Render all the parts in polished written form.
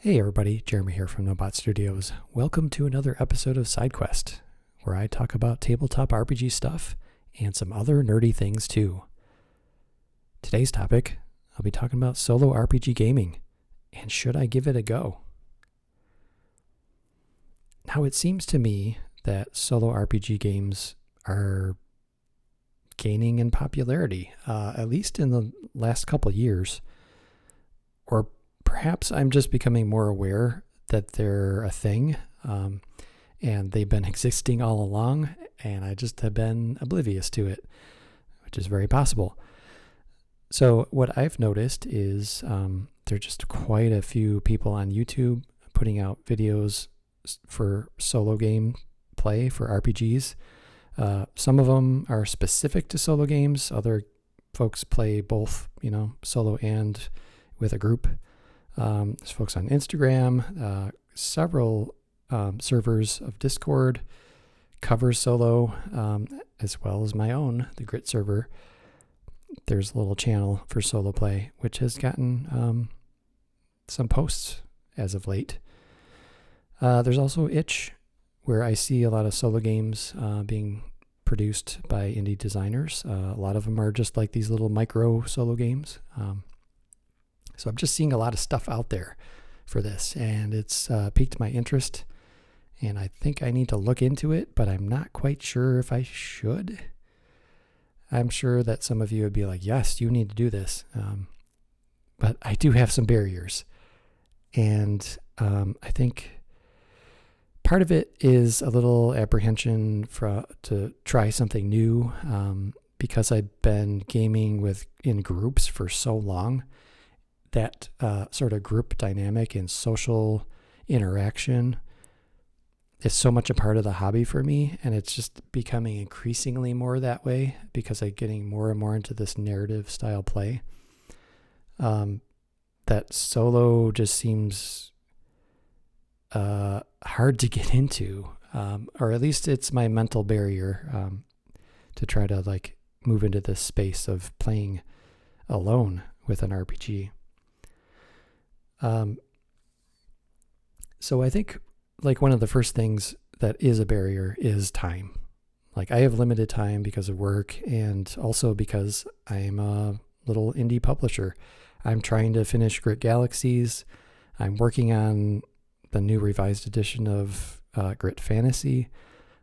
Hey everybody, Jeremy here from NoBot Studios. Welcome to another episode of SideQuest, where I talk about tabletop RPG stuff and some other nerdy things too. Today's topic, I'll be talking about solo RPG gaming, and should I give it a go? Now it seems to me that solo RPG games are gaining in popularity, at least in the last couple years, or perhaps I'm just becoming more aware that they're a thing, and they've been existing all along, and I just have been oblivious to it, which is very possible. So what I've noticed is there are just quite a few people on YouTube putting out videos for solo game play for RPGs. Some of them are specific to solo games. Other folks play both, solo and with a group. There's folks on Instagram, several servers of Discord cover solo, as well as my own, the Grit server. There's a little channel for solo play, which has gotten some posts as of late. There's also Itch, where I see a lot of solo games being produced by indie designers. A lot of them are just like these little micro solo games. So I'm just seeing a lot of stuff out there for this, and it's piqued my interest, and I think I need to look into it, but I'm not quite sure if I should. I'm sure that some of you would be like, yes, you need to do this, but I do have some barriers, and I think part of it is a little apprehension to try something new, because I've been gaming in groups for so long. That sort of group dynamic and social interaction is so much a part of the hobby for me, and it's just becoming increasingly more that way because I'm getting more and more into this narrative style play. That solo just seems hard to get into, or at least it's my mental barrier to try to move into this space of playing alone with an RPG. So I think one of the first things that is a barrier is time. I have limited time because of work and also because I'm a little indie publisher. I'm trying to finish Grit Galaxies. I'm working on the new revised edition of Grit Fantasy.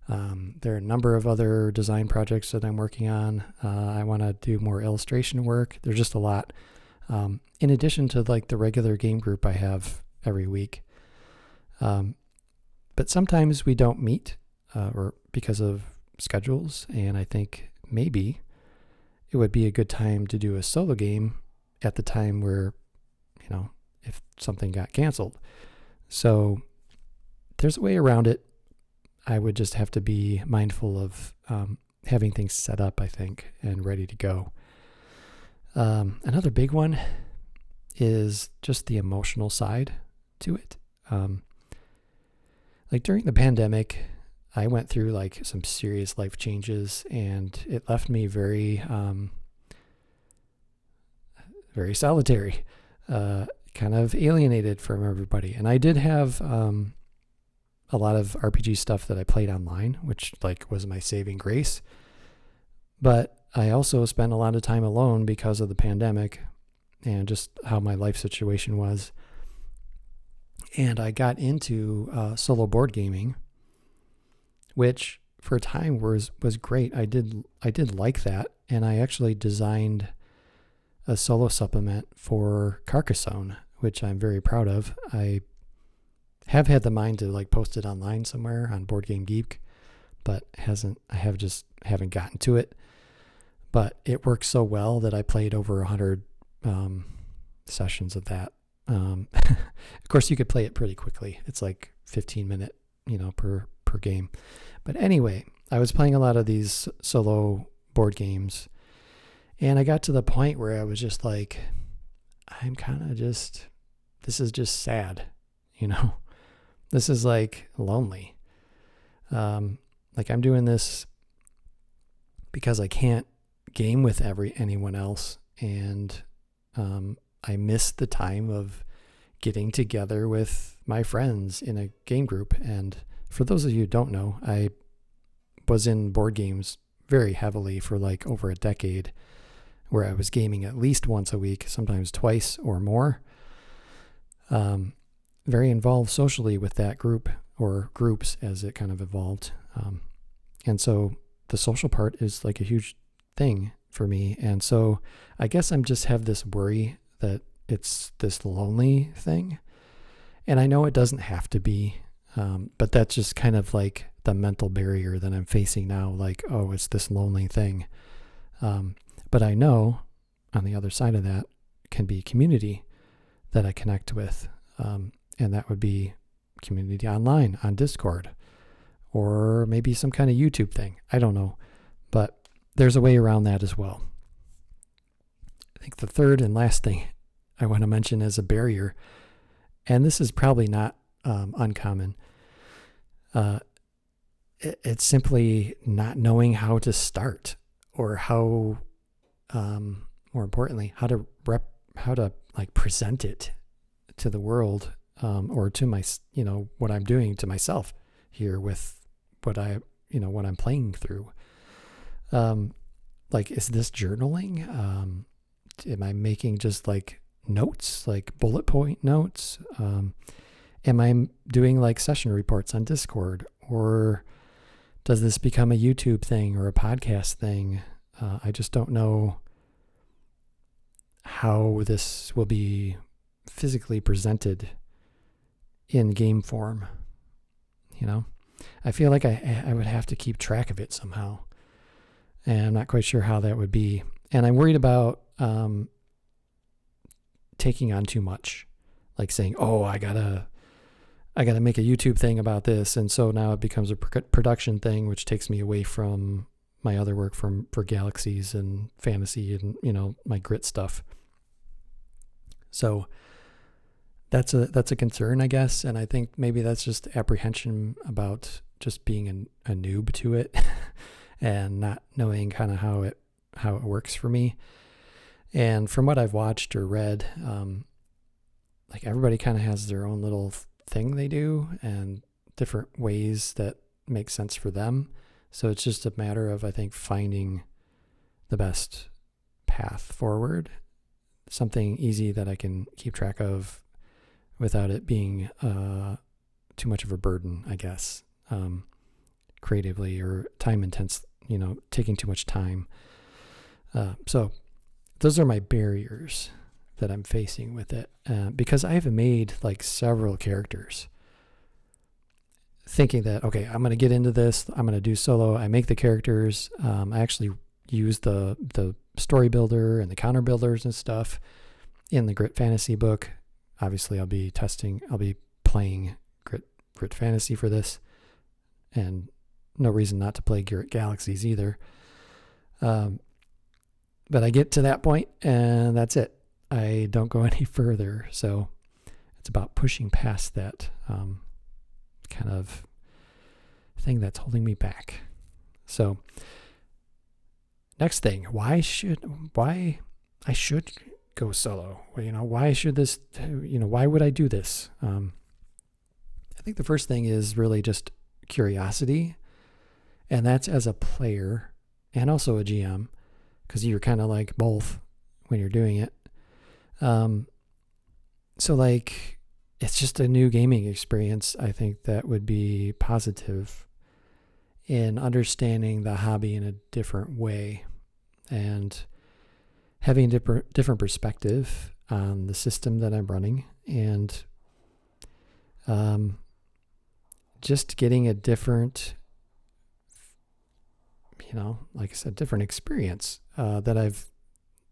There are a number of other design projects that I'm working on. I want to do more illustration work. There's just a lot. In addition to the regular game group I have every week. But sometimes we don't meet or because of schedules, and I think maybe it would be a good time to do a solo game at the time where, if something got canceled. So there's a way around it. I would just have to be mindful of having things set up, I think, and ready to go. Another big one is just the emotional side to it. During the pandemic, I went through some serious life changes, and it left me very, very solitary, kind of alienated from everybody. And I did have a lot of RPG stuff that I played online, which was my saving grace. But I also spent a lot of time alone because of the pandemic and just how my life situation was. And I got into solo board gaming, which for a time was great. I did like that, and I actually designed a solo supplement for Carcassonne, which I'm very proud of. I have had the mind to post it online somewhere on Board Game Geek, but I haven't gotten to it. But it works so well that I played over 100 sessions of that. Of course, you could play it pretty quickly. It's 15 minute, per game. But anyway, I was playing a lot of these solo board games, and I got to the point where I was just I'm kind of this is just sad, This is lonely. I'm doing this because I can't game with anyone else, and I miss the time of getting together with my friends in a game group. And for those of you who don't know, I was in board games very heavily for like over a decade, where I was gaming at least once a week, sometimes twice or more. Very involved socially with that group, or groups as it kind of evolved. And so the social part is like a huge thing for me. And so I guess I'm just have this worry that it's this lonely thing. And I know it doesn't have to be, but that's just kind of like the mental barrier that I'm facing now. Like, oh, it's this lonely thing. But I know on the other side of that can be community that I connect with. And that would be community online on Discord, or maybe some kind of YouTube thing. I don't know, but there's a way around that as well. I think the third and last thing I want to mention as a barrier, and this is probably not uncommon, it's simply not knowing how to start, or how, more importantly, how to like present it to the world, or to my, what I'm doing to myself here with what I'm playing through. Like, is this journaling? Am I making just like notes, like bullet point notes? Am I doing like session reports on Discord, or does this become a YouTube thing or a podcast thing? I just don't know how this will be physically presented in game form. I feel like I would have to keep track of it somehow, and I'm not quite sure how that would be. And I'm worried about taking on too much, like saying, oh, I gotta make a YouTube thing about this, and so now it becomes a production thing, which takes me away from my other work for Galaxies and fantasy and my grit stuff. So that's a concern, I guess, and I think maybe that's just apprehension about just being a noob to it and not knowing kind of how it works for me. And from what I've watched or read, like everybody kind of has their own little thing they do and different ways that make sense for them. So it's just a matter of, I think, finding the best path forward, something easy that I can keep track of without it being too much of a burden, I guess, creatively, or time intense, taking too much time. So those are my barriers that I'm facing with it, because I have made like several characters thinking that, okay, I'm going to get into this, I'm going to do solo. I make the characters. I actually use the story builder and the counter builders and stuff in the Grit Fantasy book. Obviously I'll be playing Grit Fantasy for this, and no reason not to play Grit Galaxies either. But I get to that point and that's it. I don't go any further. So it's about pushing past that kind of thing that's holding me back. So next thing, why I should go solo? Why should this, why would I do this? I think the first thing is really just curiosity, and that's as a player and also a GM, because you're kind of like both when you're doing it. So like, it's just a new gaming experience. I think that would be positive in understanding the hobby in a different way and having a different perspective on the system that I'm running, and just getting a different, like I said, different experience that I've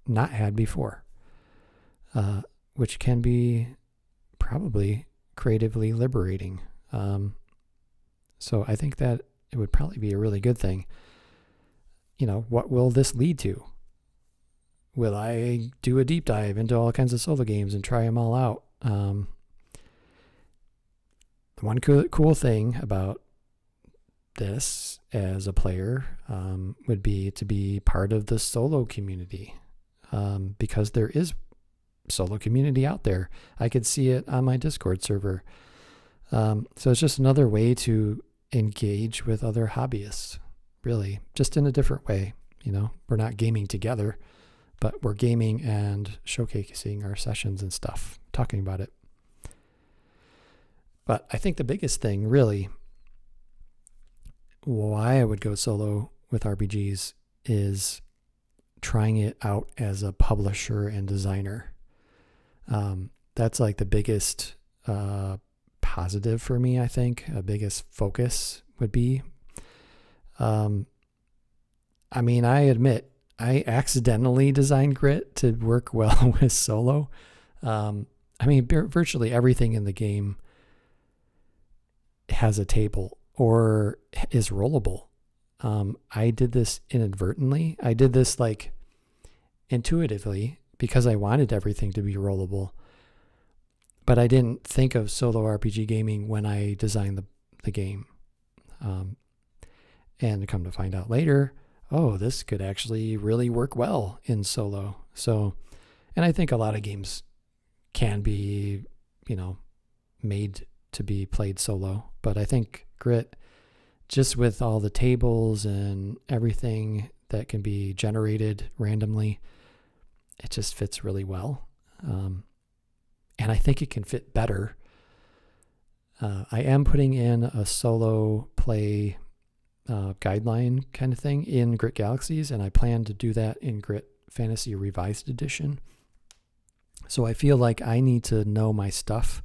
not had before, which can be probably creatively liberating. So I think that it would probably be a really good thing. What will this lead to? Will I do a deep dive into all kinds of solo games and try them all out? One cool thing about this as a player would be to be part of the solo community, because there is solo community out there. I could see it on my Discord server. So it's just another way to engage with other hobbyists, really, just in a different way. We're not gaming together, but we're gaming and showcasing our sessions and stuff, talking about it. But I think the biggest thing, really, why I would go solo with RPGs is trying it out as a publisher and designer. That's like the biggest positive for me, I think. A biggest focus would be. I admit, I accidentally designed Grit to work well with solo. Virtually everything in the game has a table or is rollable. I did this inadvertently. I did this like intuitively because I wanted everything to be rollable. But I didn't think of solo RPG gaming when I designed the game. And come to find out later, this could actually really work well in solo. So, and I think a lot of games can be, made to be played solo. But I think Grit, just with all the tables and everything that can be generated randomly, it just fits really well. And I think it can fit better. I am putting in a solo play guideline kind of thing in Grit Galaxies, and I plan to do that in Grit Fantasy Revised Edition. So I feel like I need to know my stuff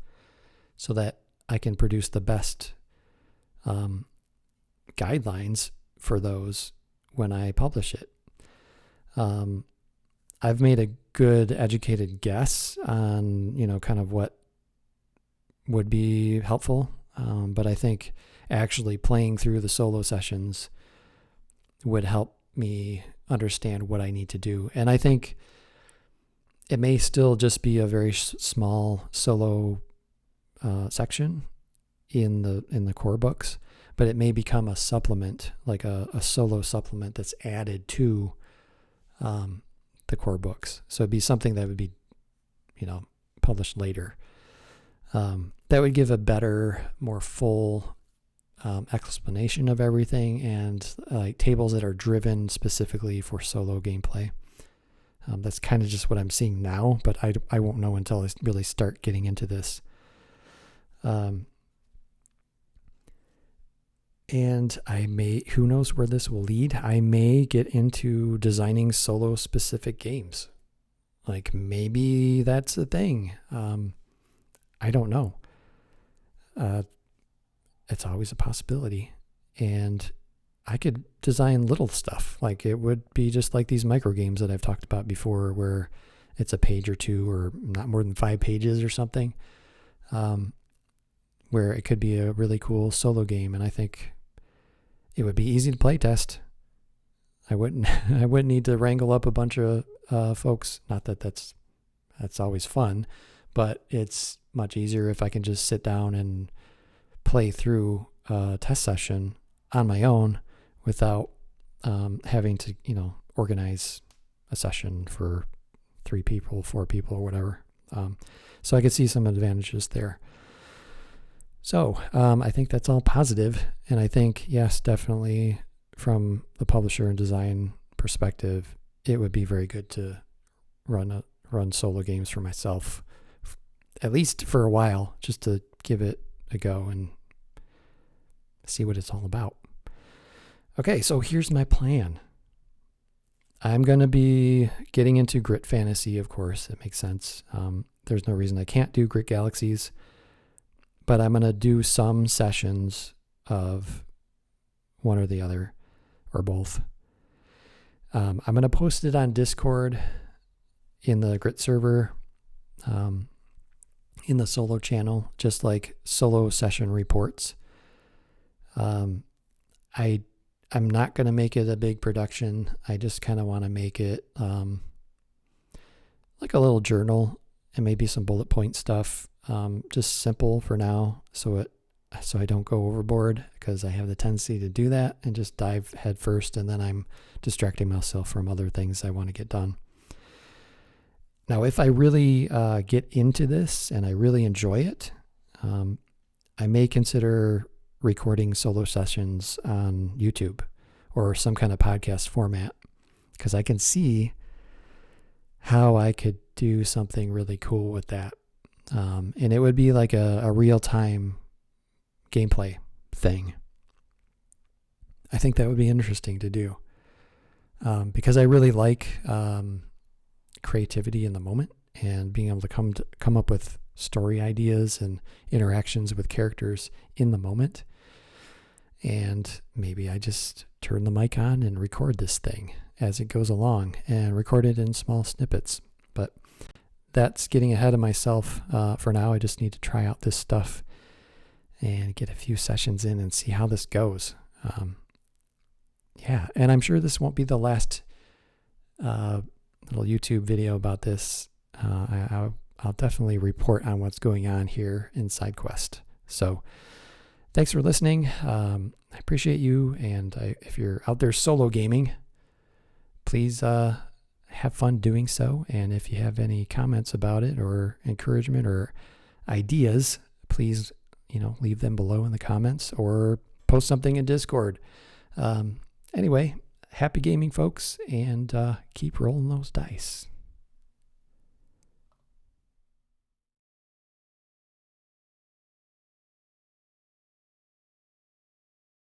so that I can produce the best guidelines for those when I publish it. I've made a good educated guess on, kind of what would be helpful. But I think actually playing through the solo sessions would help me understand what I need to do. And I think it may still just be a very small solo section in the core books, but it may become a supplement, like a solo supplement that's added to the core books. So it'd be something that would be, published later. That would give a better, more full explanation of everything, and like tables that are driven specifically for solo gameplay. That's kind of just what I'm seeing now, but I won't know until I really start getting into this. And who knows where this will lead? I may get into designing solo specific games. Like maybe that's a thing. I don't know. It's always a possibility. And I could design little stuff. Like it would be just like these micro games that I've talked about before, where it's a page or two or not more than 5 pages or something, where it could be a really cool solo game. And I think it would be easy to play test. I wouldn't need to wrangle up a bunch of folks. Not that that's always fun, but it's much easier if I can just sit down and play through a test session on my own without having to, organize a session for 3 people, 4 people, or whatever. So I could see some advantages there. So I think that's all positive. And I think, yes, definitely from the publisher and design perspective, it would be very good to run solo games for myself, at least for a while, just to give it a go and see what it's all about. Okay, so here's my plan. I'm going to be getting into Grit Fantasy, of course. It makes sense. There's no reason I can't do Grit Galaxies. But I'm going to do some sessions of one or the other, or both. I'm going to post it on Discord in the Grit server, in the solo channel, just like solo session reports. I'm not going to make it a big production. I just kind of want to make it like a little journal and maybe some bullet point stuff. Just simple for now, so I don't go overboard, because I have the tendency to do that and just dive head first, and then I'm distracting myself from other things I want to get done. Now, if I really get into this and I really enjoy it, I may consider recording solo sessions on YouTube or some kind of podcast format, because I can see how I could do something really cool with that. And it would be like a real-time gameplay thing. I think that would be interesting to do, because I really like creativity in the moment and being able to come up with story ideas and interactions with characters in the moment. And maybe I just turn the mic on and record this thing as it goes along and record it in small snippets. But that's getting ahead of myself for now. I just need to try out this stuff and get a few sessions in and see how this goes. Yeah, and I'm sure this won't be the last little YouTube video about this. I'll definitely report on what's going on here in SideQuest. So thanks for listening. I appreciate you. And if you're out there solo gaming, please have fun doing so. And if you have any comments about it or encouragement or ideas, please, leave them below in the comments or post something in Discord. Anyway, happy gaming, folks, and keep rolling those dice.